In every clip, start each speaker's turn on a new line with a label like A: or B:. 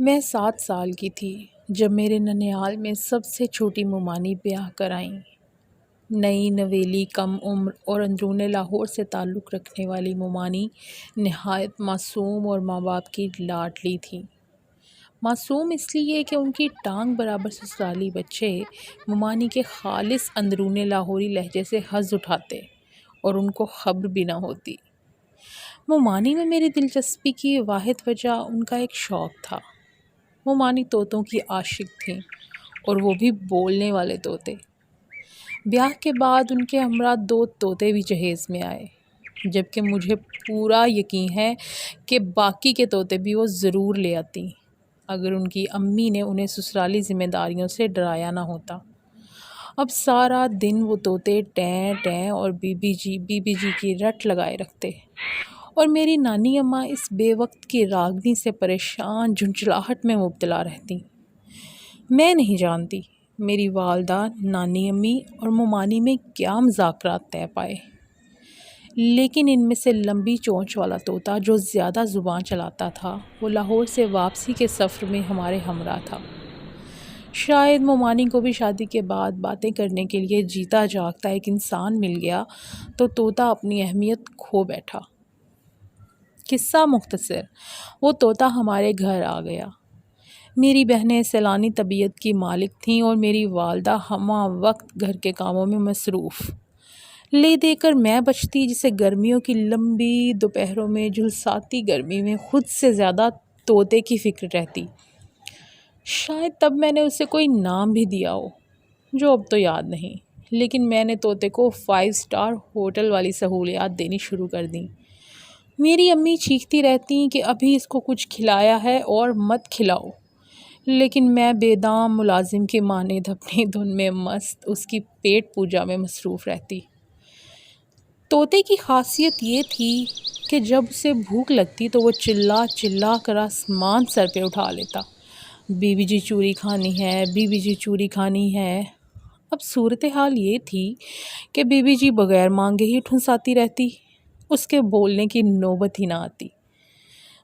A: میں 7 سال کی تھی جب میرے ننیال میں سب سے چھوٹی ممانی بیاہ کر آئیں۔ نئی نویلی، کم عمر اور اندرون لاہور سے تعلق رکھنے والی ممانی نہایت معصوم اور ماں باپ کی لاڈلی تھیں۔ معصوم اس لیے کہ ان کی ٹانگ برابر سسرالی بچے ممانی کے خالص اندرون لاہوری لہجے سے حظ اٹھاتے اور ان کو خبر بھی نہ ہوتی۔ ممانی میں میری دلچسپی کی واحد وجہ ان کا ایک شوق تھا۔ ممانی طوطوں کی عاشق تھیں اور وہ بھی بولنے والے طوطے۔ بیاہ کے بعد ان کے ہمراہ 2 طوطے بھی جہیز میں آئے، جبکہ مجھے پورا یقین ہے کہ باقی کے طوطے بھی وہ ضرور لے آتی اگر ان کی امی نے انہیں سسرالی ذمہ داریوں سے ڈرایا نہ ہوتا۔ اب سارا دن وہ طوطے ٹیں ٹیں اور بی بی جی کی رٹ لگائے رکھتے اور میری نانی اماں اس بے وقت کی راگنی سے پریشان جھنجھلاہٹ میں مبتلا رہتی۔ میں نہیں جانتی میری والدہ، نانی امی اور ممانی میں کیا مذاکرات طے پائے، لیکن ان میں سے لمبی چونچ والا طوطا جو زیادہ زبان چلاتا تھا وہ لاہور سے واپسی کے سفر میں ہمارے ہمراہ تھا۔ شاید ممانی کو بھی شادی کے بعد باتیں کرنے کے لیے جیتا جاگتا ایک انسان مل گیا تو طوطا اپنی اہمیت کھو بیٹھا۔ قصہ مختصر، وہ طوطا ہمارے گھر آ گیا۔ میری بہنیں سیلانی طبیعت کی مالک تھیں اور میری والدہ ہمہ وقت گھر کے کاموں میں مصروف۔ لے دے کر میں بچتی جسے گرمیوں کی لمبی دوپہروں میں جھلساتی گرمی میں خود سے زیادہ طوطے کی فکر رہتی۔ شاید تب میں نے اسے کوئی نام بھی دیا ہو جو اب تو یاد نہیں، لیکن میں نے طوطے کو 5 اسٹار ہوٹل والی سہولیات دینی شروع کر دیں۔ میری امی چیختی رہتی کہ ابھی اس کو کچھ کھلایا ہے اور مت کھلاؤ، لیکن میں بے دام ملازم کی مانند اپنی دھن میں مست اس کی پیٹ پوجا میں مصروف رہتی۔ طوطے کی خاصیت یہ تھی کہ جب اسے بھوک لگتی تو وہ چلا چلا کر آسمان سر پہ اٹھا لیتا، بی بی جی چوری کھانی ہے، بی بی جی چوری کھانی ہے۔ اب صورتحال یہ تھی کہ بی بی جی بغیر مانگے ہی ٹھنساتی رہتی، اس کے بولنے کی نوبت ہی نہ آتی۔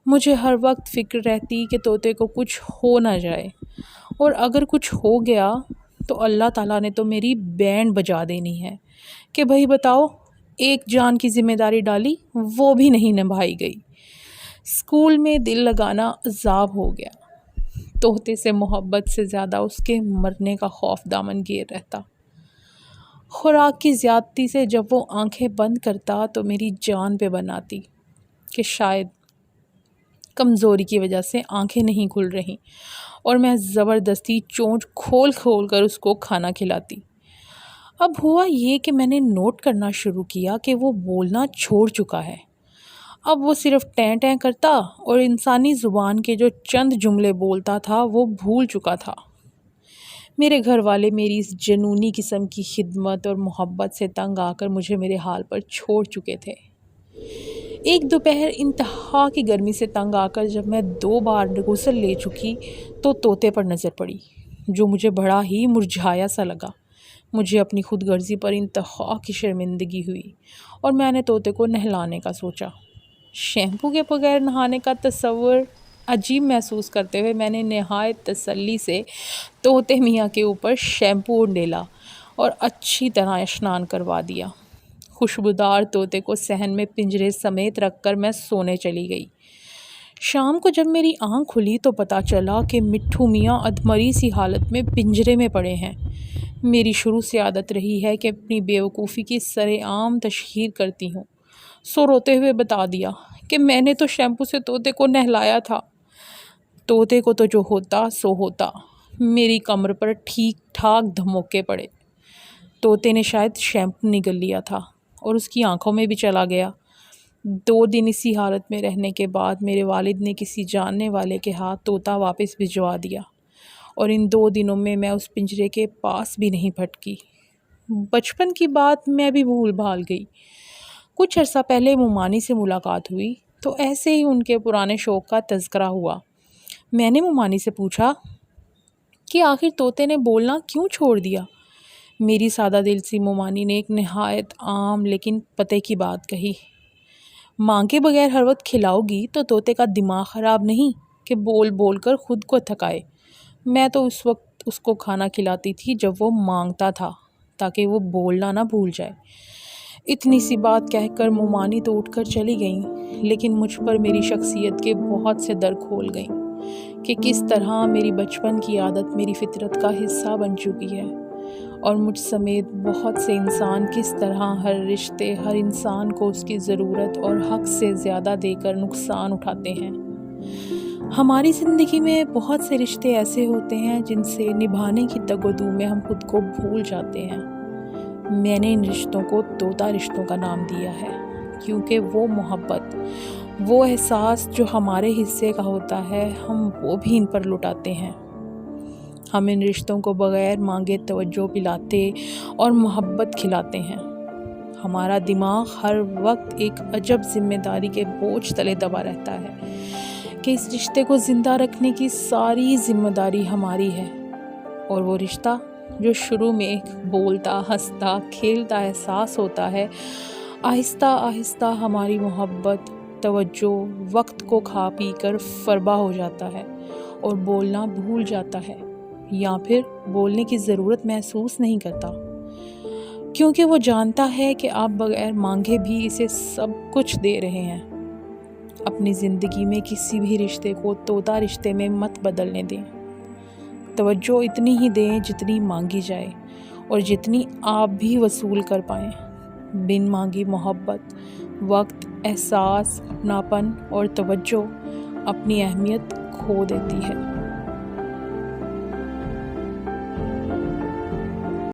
A: مجھے ہر وقت فکر رہتی کہ طوطے کو کچھ ہو نہ جائے، اور اگر کچھ ہو گیا تو اللہ تعالیٰ نے تو میری بینڈ بجا دینی ہے کہ بھائی بتاؤ، ایک جان کی ذمہ داری ڈالی وہ بھی نہیں نبھائی گئی۔ اسکول میں دل لگانا عذاب ہو گیا۔ طوطے سے محبت سے زیادہ اس کے مرنے کا خوف دامن گیر رہتا۔ خوراک کی زیادتی سے جب وہ آنکھیں بند کرتا تو میری جان پہ بن آتی کہ شاید کمزوری کی وجہ سے آنکھیں نہیں کھل رہی، اور میں زبردستی چونچ کھول کھول کر اس کو کھانا کھلاتی۔ اب ہوا یہ کہ میں نے نوٹ کرنا شروع کیا کہ وہ بولنا چھوڑ چکا ہے۔ اب وہ صرف ٹیں ٹیں کرتا اور انسانی زبان کے جو چند جملے بولتا تھا وہ بھول چکا تھا۔ میرے گھر والے میری اس جنونی قسم کی خدمت اور محبت سے تنگ آ کر مجھے میرے حال پر چھوڑ چکے تھے۔ ایک دوپہر انتہا کی گرمی سے تنگ آ کر جب میں 2 بار غسل لے چکی تو طوطے پر نظر پڑی جو مجھے بڑا ہی مرجھایا سا لگا۔ مجھے اپنی خود غرضی پر انتہا کی شرمندگی ہوئی اور میں نے طوطے کو نہلانے کا سوچا۔ شیمپو کے بغیر نہانے کا تصور عجیب محسوس کرتے ہوئے میں نے نہایت تسلی سے طوطے میاں کے اوپر شیمپو ڈالا اور اچھی طرح اشنان کروا دیا۔ خوشبودار طوطے کو صحن میں پنجرے سمیت رکھ کر میں سونے چلی گئی۔ شام کو جب میری آنکھ کھلی تو پتہ چلا کہ مٹھو میاں ادھمری سی حالت میں پنجرے میں پڑے ہیں۔ میری شروع سے عادت رہی ہے کہ اپنی بیوقوفی کی سرِ عام تشہیر کرتی ہوں، سو روتے ہوئے بتا دیا کہ میں نے تو شیمپو سے طوطے کو نہلایا تھا۔ طوطے کو تو جو ہوتا سو ہوتا، میری کمر پر ٹھیک ٹھاک دھموکے پڑے۔ طوطے نے شاید شیمپو نگل لیا تھا اور اس کی آنکھوں میں بھی چلا گیا۔ 2 دن اسی حالت میں رہنے کے بعد میرے والد نے کسی جاننے والے کے ہاتھ طوطا واپس بھجوا دیا، اور ان 2 دنوں میں میں اس پنجرے کے پاس بھی نہیں پھٹکی۔ بچپن کی بات میں بھی بھول بھال گئی۔ کچھ عرصہ پہلے ممانی سے ملاقات ہوئی تو ایسے ہی ان کے پرانے شوق کا تذکرہ ہوا۔ میں نے ممانی سے پوچھا کہ آخر طوطے نے بولنا کیوں چھوڑ دیا؟ میری سادہ دل سی ممانی نے ایک نہایت عام لیکن پتے کی بات کہی۔ ماں کے بغیر ہر وقت کھلاؤ گی تو طوطے کا دماغ خراب نہیں، کہ بول بول کر خود کو تھکائے۔ میں تو اس وقت اس کو کھانا کھلاتی تھی جب وہ مانگتا تھا، تاکہ وہ بولنا نہ بھول جائے۔ اتنی سی بات کہہ کر مومانی تو اٹھ کر چلی گئیں، لیکن مجھ پر میری شخصیت کے بہت سے در کھول گئیں کہ کس طرح میری بچپن کی عادت میری فطرت کا حصہ بن چکی ہے، اور مجھ سمیت بہت سے انسان کس طرح ہر رشتے، ہر انسان کو اس کی ضرورت اور حق سے زیادہ دے کر نقصان اٹھاتے ہیں۔ ہماری زندگی میں بہت سے رشتے ایسے ہوتے ہیں جن سے نبھانے کی تگ و دو میں ہم خود کو بھول جاتے ہیں۔ میں نے ان رشتوں کو طوطا رشتوں کا نام دیا ہے، کیونکہ وہ محبت، وہ احساس جو ہمارے حصے کا ہوتا ہے، ہم وہ بھی ان پر لٹاتے ہیں۔ ہم ان رشتوں کو بغیر مانگے توجہ پلاتے اور محبت کھلاتے ہیں۔ ہمارا دماغ ہر وقت ایک عجب ذمہ داری کے بوجھ تلے دبا رہتا ہے کہ اس رشتے کو زندہ رکھنے کی ساری ذمہ داری ہماری ہے، اور وہ رشتہ جو شروع میں ایک بولتا، ہنستا، کھیلتا احساس ہوتا ہے، آہستہ آہستہ ہماری محبت، توجہ، وقت کو کھا پی کر فربا ہو جاتا ہے اور بولنا بھول جاتا ہے، یا پھر بولنے کی ضرورت محسوس نہیں کرتا، کیونکہ وہ جانتا ہے کہ آپ بغیر مانگے بھی اسے سب کچھ دے رہے ہیں۔ اپنی زندگی میں کسی بھی رشتے کو طوطا رشتے میں مت بدلنے دیں۔ توجہ اتنی ہی دیں جتنی مانگی جائے، اور جتنی آپ بھی وصول کر پائیں۔ بن مانگی محبت، وقت، احساس، اپناپن اور توجہ اپنی اہمیت کھو دیتی ہے۔